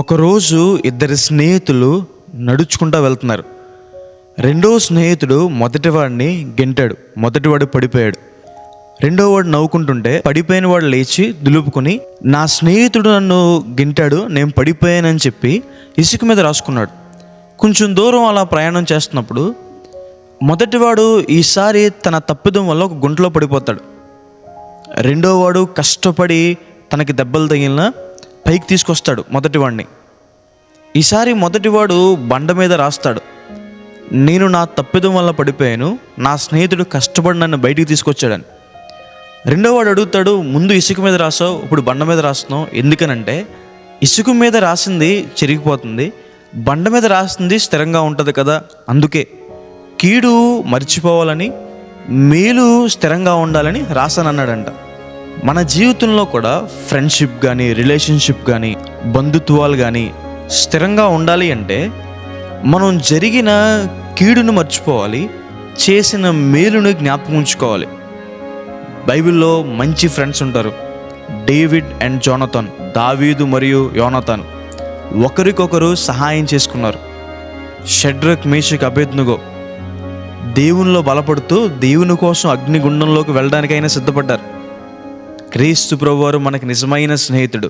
ఒకరోజు ఇద్దరు స్నేహితులు నడుచుకుంటూ వెళ్తున్నారు. రెండో స్నేహితుడు మొదటివాడిని గెంటాడు. మొదటివాడు పడిపోయాడు. రెండోవాడు నవ్వుకుంటుంటే పడిపోయిన వాడు లేచి దులుపుకొని, నా స్నేహితుడు నన్ను గెంటాడు, నేను పడిపోయానని చెప్పి ఇసుక మీద రాసుకున్నాడు. కొంచెం దూరం అలా ప్రయాణం చేస్తున్నప్పుడు మొదటివాడు ఈసారి తన తప్పిదం వల్ల ఒక గుంటలో పడిపోతాడు. రెండోవాడు కష్టపడి తనకి దెబ్బలు తగిలిన పైకి తీసుకొస్తాడు మొదటివాడిని. ఈసారి మొదటివాడు బండ మీద రాస్తాడు, నేను నా తప్పిదం వల్ల పడిపోయాను, నా స్నేహితుడు కష్టపడి నన్ను బయటికి తీసుకొచ్చాడని. రెండోవాడు అడుగుతాడు, ముందు ఇసుక మీద రాసావు, ఇప్పుడు బండ మీద రాస్తున్నావు ఎందుకనంటే, ఇసుక మీద రాసింది చెరిగిపోతుంది, బండ మీద రాసింది స్థిరంగా ఉంటుంది కదా, అందుకే కీడు మర్చిపోవాలని మేలు స్థిరంగా ఉండాలని రాసానన్నాడంట. మన జీవితంలో కూడా ఫ్రెండ్షిప్ కానీ, రిలేషన్షిప్ కానీ, బంధుత్వాలు కానీ స్థిరంగా ఉండాలి అంటే మనం జరిగిన కీడును మర్చిపోవాలి, చేసిన మేలును జ్ఞాపకం ఉంచుకోవాలి. బైబిల్లో మంచి ఫ్రెండ్స్ ఉంటారు. డేవిడ్ అండ్ జోనతాన్, దావీదు మరియు యోనతాన్ ఒకరికొకరు సహాయం చేసుకున్నారు. షడ్రక్, మేషక్, అబేద్నెగో దేవునిలో బలపడుతూ దేవుని కోసం అగ్నిగుండంలోకి వెళ్ళడానికైనా సిద్ధపడ్డారు. క్రీస్తు ప్రభువారు మనకు నిజమైన స్నేహితుడు.